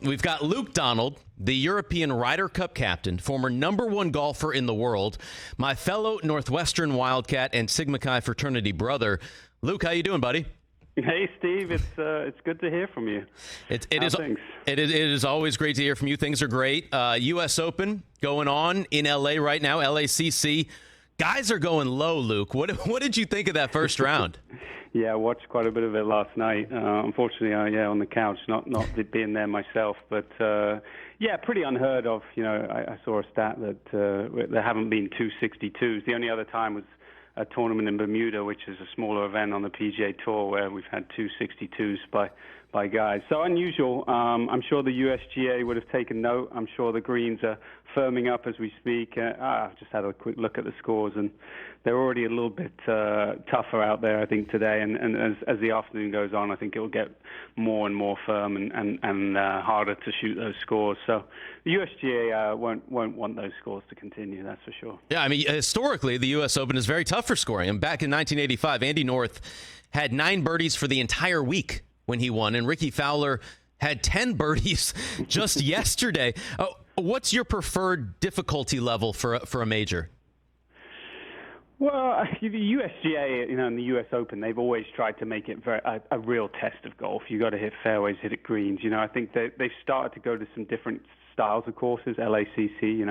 We've got Luke Donald, the European Ryder Cup captain, former #1 golfer in the world, my fellow Northwestern Wildcat and Sigma Chi fraternity brother. Luke, how you doing, buddy? Hey, Steve. It's good to hear from you. It is always great to hear from you. Things are great. U.S. Open going on in L.A. right now, LACC. Guys are going low, Luke. What did you think of that first round? Yeah, I watched quite a bit of it last night. Unfortunately, on the couch, not being there myself. But, yeah, pretty unheard of. You know, I saw a stat that there haven't been 262s. The only other time was a tournament in Bermuda, which is a smaller event on the PGA Tour, where we've had 262s by guys. So unusual. I'm sure the USGA would have taken note. I'm sure the greens are firming up as we speak. I've just had a quick look at the scores, and they're already a little bit tougher out there, I think, today. And as the afternoon goes on, I think it will get more and more firm and harder to shoot those scores. So the USGA won't want those scores to continue, that's for sure. Yeah, I mean, historically, the U.S. Open is very tough for scoring. And back in 1985, Andy North had 9 birdies for the entire week when he won, and Ricky Fowler had 10 birdies just yesterday. What's your preferred difficulty level for a major? Well, the USGA, and the U.S. Open, they've always tried to make it a real test of golf. You got to hit fairways, hit it greens. I think they've started to go to some different styles of courses. LACC,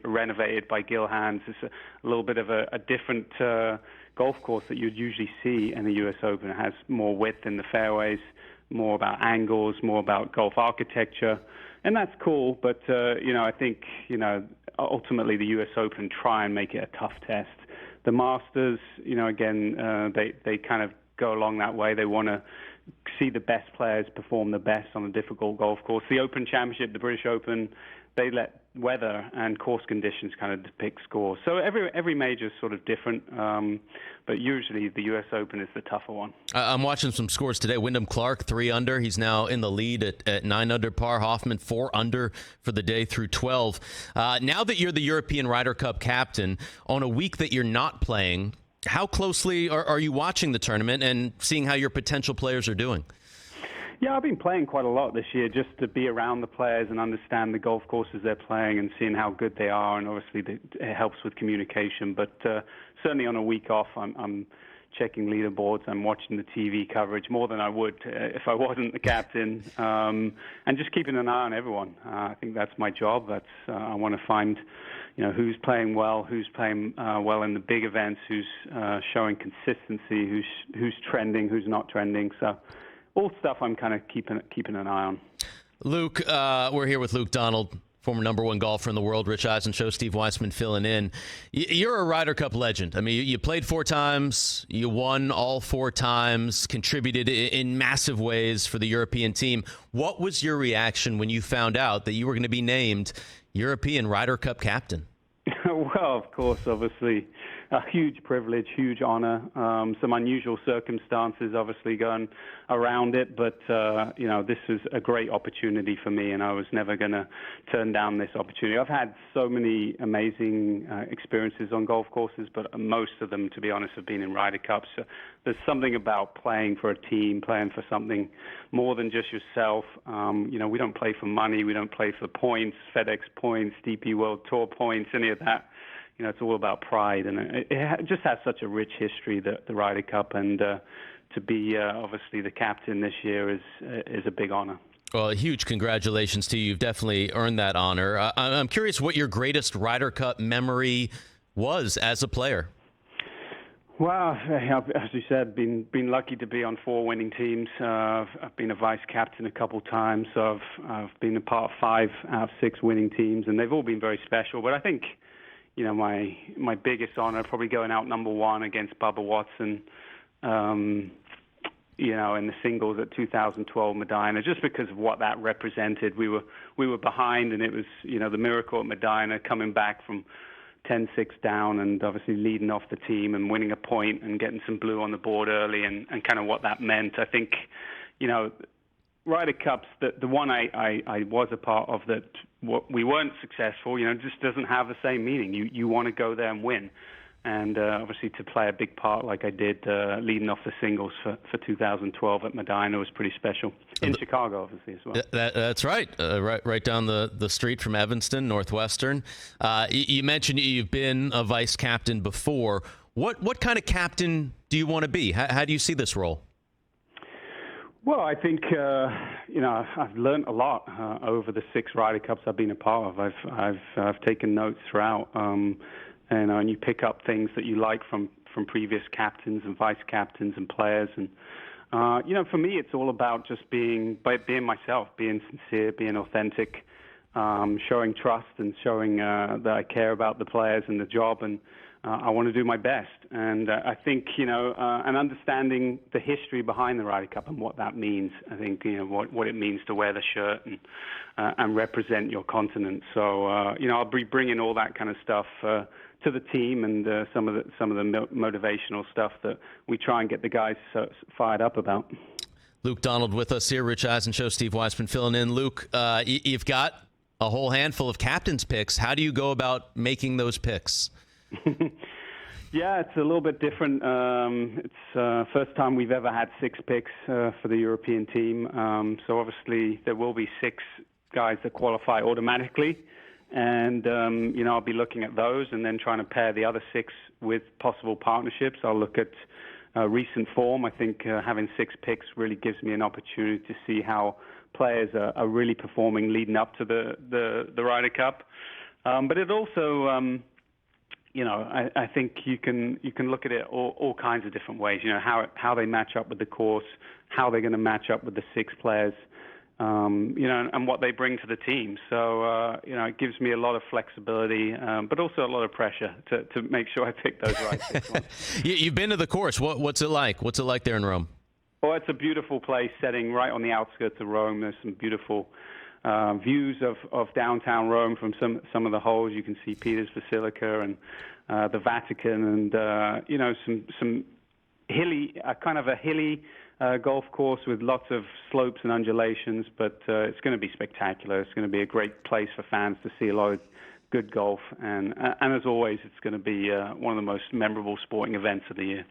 renovated by Gil Hands. It's a little bit of a different golf course that you'd usually see in the U.S. Open. It has more width in the fairways, more about angles, more about golf architecture. And that's cool, but, I think, ultimately the U.S. Open try and make it a tough test. The Masters, again, they kind of go along that way. They want to see the best players perform the best on a difficult golf course. The Open Championship, the British Open, they let weather and course conditions kind of depict scores. So every major is sort of different, but usually the U.S. Open is the tougher one. I'm watching some scores today. Wyndham Clark, 3 under. He's now in the lead at 9 under par. Hoffman, 4 under for the day through 12. Now that you're the European Ryder Cup captain, on a week that you're not playing, how closely are you watching the tournament and seeing how your potential players are doing? Yeah, I've been playing quite a lot this year just to be around the players and understand the golf courses they're playing and seeing how good they are. And obviously, it helps with communication. But certainly on a week off, I'm checking leaderboards. I'm watching the TV coverage more than I would if I wasn't the captain, and just keeping an eye on everyone. I think that's my job. I want to find, who's playing well, who's playing well in the big events, who's showing consistency, who's trending, who's not trending. So all stuff I'm kind of keeping an eye on. Luke, we're here with Luke Donald, former #1 golfer in the world. Rich Eisen Show, Steve Weissman filling in. You're a Ryder Cup legend. I mean, you played 4 times, you won all 4 times, contributed in massive ways for the European team. What was your reaction when you found out that you were going to be named European Ryder Cup captain? Well, of course, obviously, a huge privilege, huge honor. Some unusual circumstances, obviously, going around it. But, this was a great opportunity for me, and I was never going to turn down this opportunity. I've had so many amazing experiences on golf courses, but most of them, to be honest, have been in Ryder Cups. So there's something about playing for a team, playing for something more than just yourself. We don't play for money. We don't play for points, FedEx points, DP World Tour points, any of that. It's all about pride, and it just has such a rich history, the Ryder Cup, and to be obviously the captain this year is a big honor. Well, huge congratulations to you. You've definitely earned that honor. I'm curious what your greatest Ryder Cup memory was as a player. Well, as you said, been lucky to be on 4 winning teams. I've been a vice captain a couple times, so I've been a part of 5 out of 6 winning teams, and they've all been very special. But I think, my biggest honor, probably going out #1 against Bubba Watson, in the singles at 2012 Medina, just because of what that represented. We were behind, and it was, the miracle at Medina, coming back from 10-6 down and obviously leading off the team and winning a point and getting some blue on the board early and kind of what that meant. I think, Ryder Cups, the one I was a part of we weren't successful, just doesn't have the same meaning. You want to go there and win. and obviously to play a big part like I did leading off the singles for 2012 at Medina was pretty special. In Chicago, obviously, as well. That's right. Right down the street from Evanston, Northwestern. You mentioned you've been a vice captain before. What kind of captain do you want to be? How do you see this role? Well, I think, I've learned a lot over the 6 Ryder Cups I've been a part of. I've taken notes throughout, and you pick up things that you like from previous captains and vice captains and players. And, for me, it's all about just being myself, being sincere, being authentic, showing trust and showing that I care about the players and the job, and I want to do my best. And I think, and understanding the history behind the Ryder Cup and what that means. I think, what it means to wear the shirt and represent your continent. So, I'll be bringing all that kind of stuff to the team and some of the motivational stuff that we try and get the guys fired up about. Luke Donald with us here. Rich Eisen Show, Steve Weissman filling in. Luke, you've got a whole handful of captain's picks. How do you go about making those picks? Yeah, it's a little bit different. It's first time we've ever had 6 picks for the European team. So obviously there will be 6 guys that qualify automatically. And, I'll be looking at those and then trying to pair the other 6 with possible partnerships. I'll look at recent form. I think having 6 picks really gives me an opportunity to see how players are really performing leading up to the Ryder Cup. But it also... I think you can look at it all kinds of different ways. How they match up with the course, how they're going to match up with the 6 players, and what they bring to the team. So, it gives me a lot of flexibility, but also a lot of pressure to make sure I pick those right 6 ones. You've been to the course. What's it like? What's it like there in Rome? Well, it's a beautiful place, setting right on the outskirts of Rome. There's some beautiful views of downtown Rome from some of the holes. You can see Peter's Basilica and the Vatican, and some hilly, kind of a hilly golf course with lots of slopes and undulations. But it's going to be spectacular. It's going to be a great place for fans to see a lot of good golf, and as always, it's going to be one of the most memorable sporting events of the year.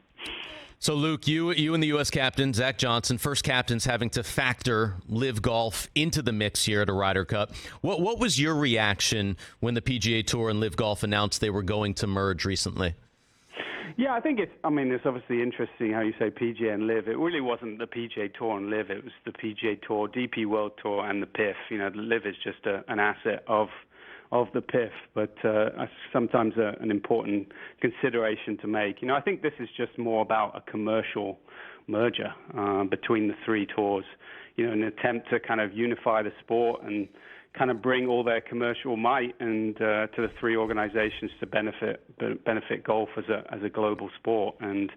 So, Luke, you and the U.S. captain, Zach Johnson, first captains having to factor LIV Golf into the mix here at a Ryder Cup. What was your reaction when the PGA Tour and LIV Golf announced they were going to merge recently? Yeah, I think it's obviously interesting how you say PGA and LIV. It really wasn't the PGA Tour and LIV. It was the PGA Tour, DP World Tour, and the PIF. The LIV is just an asset of the PIF, but sometimes an important consideration to make. I think this is just more about a commercial merger between the 3 tours, an attempt to kind of unify the sport and kind of bring all their commercial might and to the 3 organizations to benefit golf as a global sport. And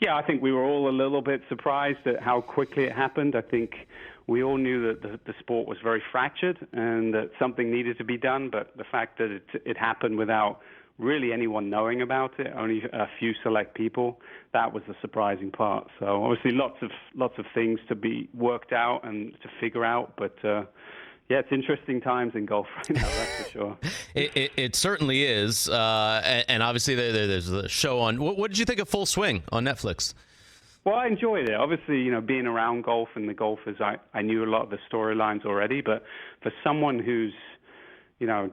yeah, I think we were all a little bit surprised at how quickly it happened. I think we all knew that the sport was very fractured and that something needed to be done, but the fact that it happened without really anyone knowing about it, only a few select people, that was the surprising part. So obviously lots of things to be worked out and to figure out, but yeah, it's interesting times in golf right now, that's for sure. It certainly is, and obviously there's a show on. What did you think of Full Swing on Netflix? Well, I enjoyed it. Obviously, being around golf and the golfers, I knew a lot of the storylines already. But for someone who's,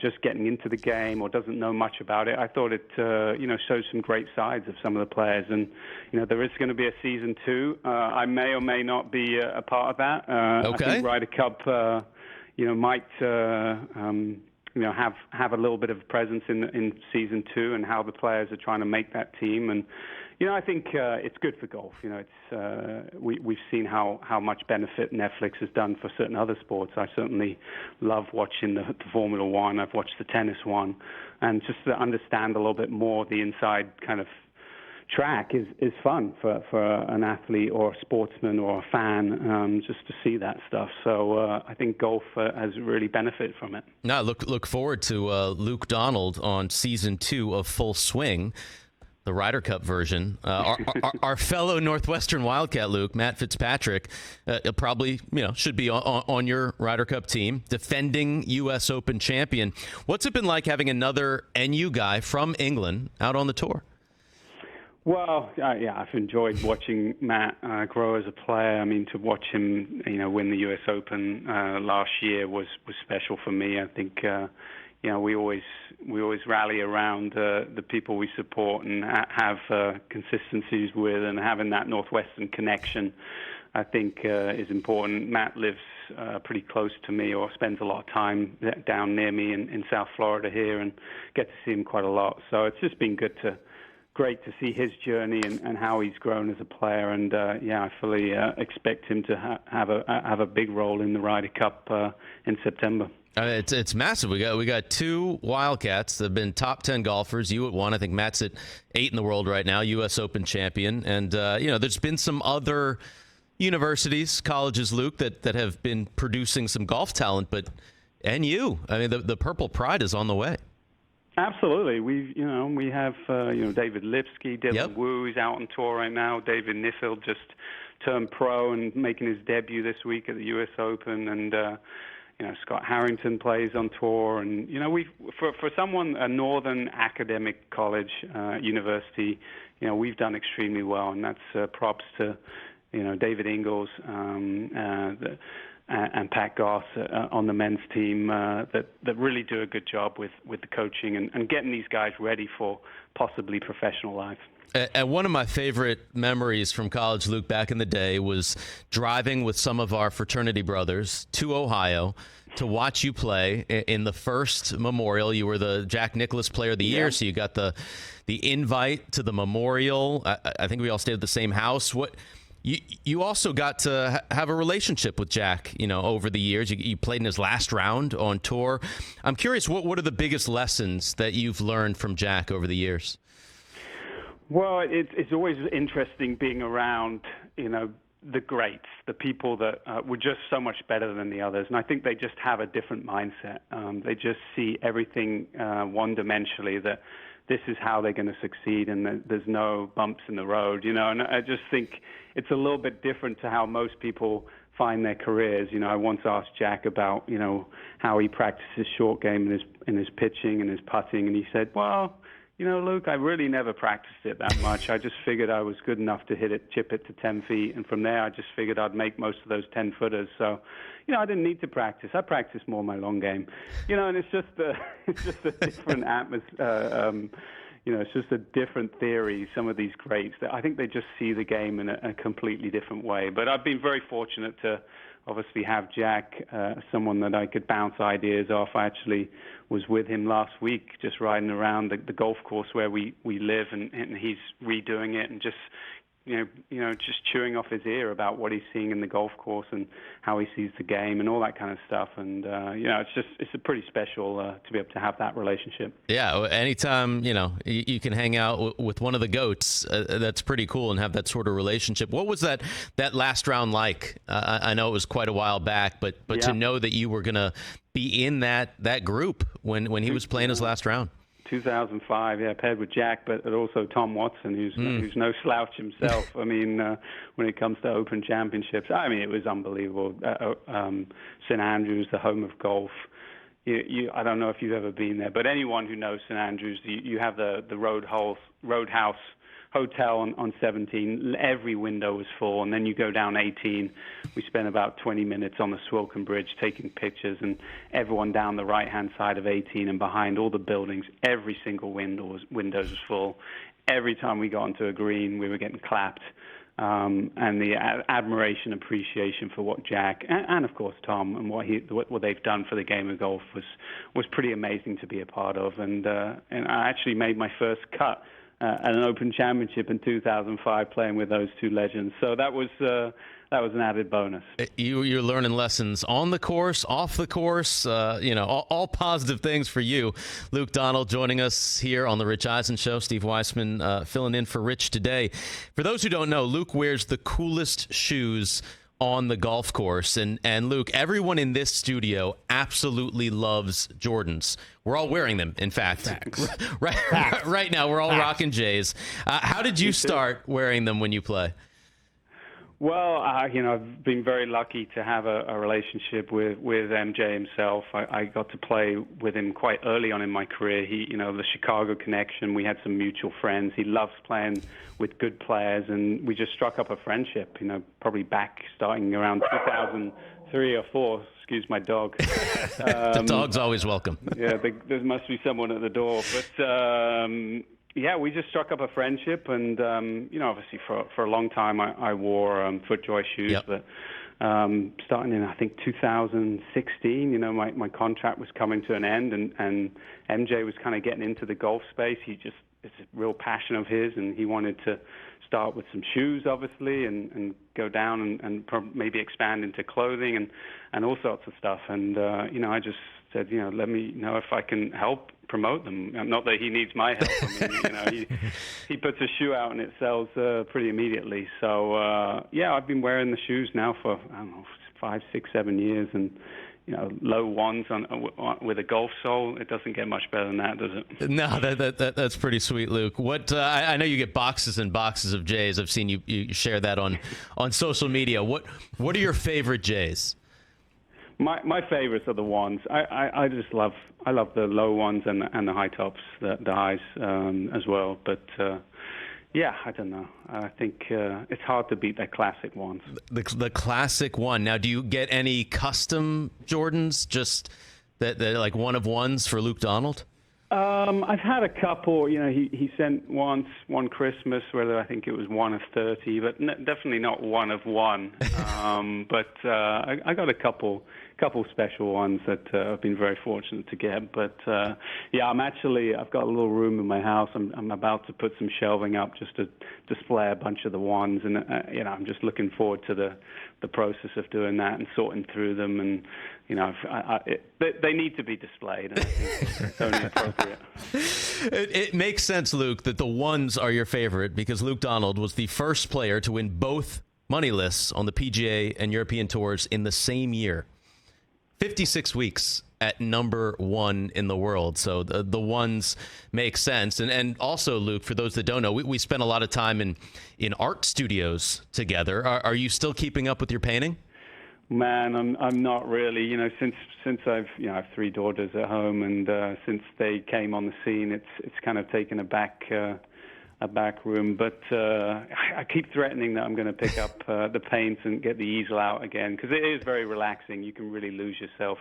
just getting into the game or doesn't know much about it, I thought it, shows some great sides of some of the players. And, there is going to be a season 2. I may or may not be a part of that. Okay. I think Ryder Cup, might have a little bit of presence in season 2 and how the players are trying to make that team. And I think it's good for golf. We've seen how much benefit Netflix has done for certain other sports. I certainly love watching the Formula One. I've watched the tennis one, and just to understand a little bit more the inside kind of track is fun for an athlete or a sportsman or a fan, just to see that stuff. So I think golf has really benefited from it. Now look forward to Luke Donald on season 2 of Full Swing, the Ryder Cup version. Our fellow Northwestern Wildcat, Luke, Matt Fitzpatrick, probably should be on your Ryder Cup team, defending U.S. Open champion. What's it been like having another NU guy from England out on the tour? Well, yeah, I've enjoyed watching Matt grow as a player. I mean, to watch him, win the U.S. Open last year was special for me. I think, we always rally around the people we support and have consistencies with, and having that Northwestern connection, I think, is important. Matt lives pretty close to me, or spends a lot of time down near me in South Florida here, and get to see him quite a lot. So it's just been great to see his journey and how he's grown as a player, and I fully expect him to have a big role in the Ryder Cup in September. It's massive. We got two Wildcats that have been top 10 golfers. You at 1, I think Matt's at 8 in the world right now, U.S. Open champion, and there's been some other universities, colleges, Luke, that have been producing some golf talent, and the Purple Pride is on the way. Absolutely. We have David Lipsky, Dylan Wu is out on tour right now. David Niffield just turned pro and making his debut this week at the U.S. Open, and Scott Harrington plays on tour. And for someone, a northern academic college university, we've done extremely well, and that's props to David Ingles, and Pat Goss on the men's team that really do a good job with the coaching and getting these guys ready for possibly professional life. And one of my favorite memories from college, Luke, back in the day was driving with some of our fraternity brothers to Ohio to watch you play in the first Memorial. You were the Jack Nicklaus Player of the Year, so you got the invite to the Memorial. I think we all stayed at the same house. You also got to have a relationship with Jack, over the years. You played in his last round on tour. I'm curious, what are the biggest lessons that you've learned from Jack over the years? Well, it's always interesting being around, the greats, the people that were just so much better than the others. And I think they just have a different mindset. They just see everything one-dimensionally, that this is how they're going to succeed, and there's no bumps in the road, And I just think it's a little bit different to how most people find their careers. I once asked Jack about, how he practices short game in his pitching and his putting, and he said, well, Luke, I really never practiced it that much. I just figured I was good enough to chip it to 10 feet, and from there I just figured I'd make most of those 10-footers. So, I didn't need to practice. I practiced more my long game, and it's just a different atmosphere. It's just a different theory. Some of these greats, I think they just see the game in a completely different way. But I've been very fortunate to obviously have Jack, someone that I could bounce ideas off. I actually was with him last week, just riding around the golf course where we live, and he's redoing it and just just chewing off his ear about what he's seeing in the golf course and how he sees the game and all that kind of stuff. And it's a pretty special to be able to have that relationship. Yeah, anytime you can hang out with one of the GOATs, that's pretty cool, and have that sort of relationship. What was that last round like? I know it was quite a while back, but to know that you were gonna be in that group when he was playing his last round. 2005, paired with Jack, but also Tom Watson, who's no slouch himself. I mean, when it comes to Open Championships, it was unbelievable. St. Andrews, the home of golf. I don't know if you've ever been there, but anyone who knows St. Andrews, you have the Roadhouse Hotel on 17. Every window was full, and then you go down 18. We spent about 20 minutes on the Swilcan Bridge taking pictures, and everyone down the right-hand side of 18 and behind all the buildings, every single windows was full. Every time we got onto a green, we were getting clapped. And the admiration, appreciation for what Jack and of course Tom and what they've done for the game of golf was pretty amazing to be a part of. And I actually made my first cut at an Open Championship in 2005, playing with those two legends. So that was an added bonus. You're learning lessons on the course, off the course, all positive things for you. Luke Donald joining us here on the Rich Eisen Show. Steve Weissman filling in for Rich today. For those who don't know, Luke wears the coolest shoes on the golf course. And Luke, everyone in this studio absolutely loves Jordans. We're all wearing them, in fact. Right now, we're all rocking Jays. How did you start wearing them when you play? Well, I've been very lucky to have a relationship with MJ himself. I got to play with him quite early on in my career. The Chicago connection, we had some mutual friends. He loves playing with good players, and we just struck up a friendship, probably back starting around 2003 or 4. Excuse my dog. The dog's always welcome. Yeah, there must be someone at the door. But yeah, we just struck up a friendship, and obviously for a long time I wore FootJoy shoes, Yep. but starting in I think 2016, my contract was coming to an end, and MJ was kind of getting into the golf space. It's a real passion of his, and he wanted to start with some shoes, obviously, and go down and maybe expand into clothing and all sorts of stuff. And I just said, let me know if I can help promote them. Not that he needs my help. I mean, he puts a shoe out and it sells pretty immediately. So I've been wearing the shoes now for 5, 6, 7 years, and low ones with a golf sole. It doesn't get much better than that, does it? No, that's pretty sweet, Luke. What I know you get boxes and boxes of J's. I've seen you share that on social media. What are your favorite J's? My favorites are the ones. I just love the low ones and the high tops, the highs as well. But I don't know. I think it's hard to beat the classic ones. The classic one. Now, do you get any custom Jordans? Just that like one of ones for Luke Donald? I've had a couple. He sent one Christmas where I think it was 1 of 30, but definitely not 1 of 1. But I got a couple special ones that I've been very fortunate to get. But I've got a little room in my house. I'm about to put some shelving up just to display a bunch of the ones, and I'm just looking forward to the process of doing that and sorting through them. And they need to be displayed, and I think it's only appropriate. It makes sense, Luke, that the ones are your favorite because Luke Donald was the first player to win both money lists on the PGA and European tours in the same year. 56 weeks at number 1 in the world. So the ones make sense. And also, Luke, for those that don't know, we spent a lot of time in art studios together. Are you still keeping up with your painting? Man, I'm not really. Since I have 3 daughters at home, and since they came on the scene, it's kind of taken a back room. But I keep threatening that I'm going to pick up the paints and get the easel out again, because it is very relaxing. You can really lose yourself,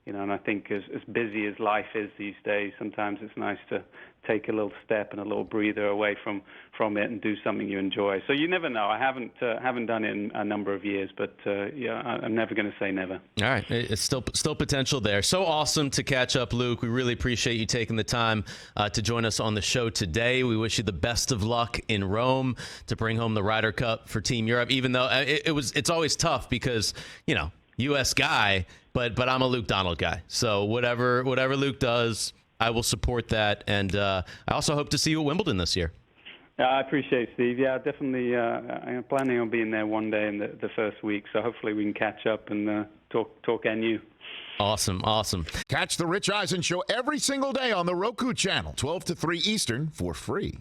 and I think as busy as life is these days, sometimes it's nice to take a little step and a little breather away from it and do something you enjoy. So you never know. I haven't done it in a number of years, but I'm never going to say never. All right, it's still potential there. So awesome to catch up, Luke. We really appreciate you taking the time to join us on the show today. We wish you the best of luck in Rome to bring home the Ryder Cup for Team Europe. Even though it's always tough because U.S. guy, but I'm a Luke Donald guy. So whatever Luke does, I will support that, and I also hope to see you at Wimbledon this year. I appreciate it, Steve. Yeah, definitely. I'm planning on being there one day in the first week, so hopefully we can catch up and talk NU. Awesome. Catch the Rich Eisen Show every single day on the Roku channel, 12 to 3 Eastern, for free.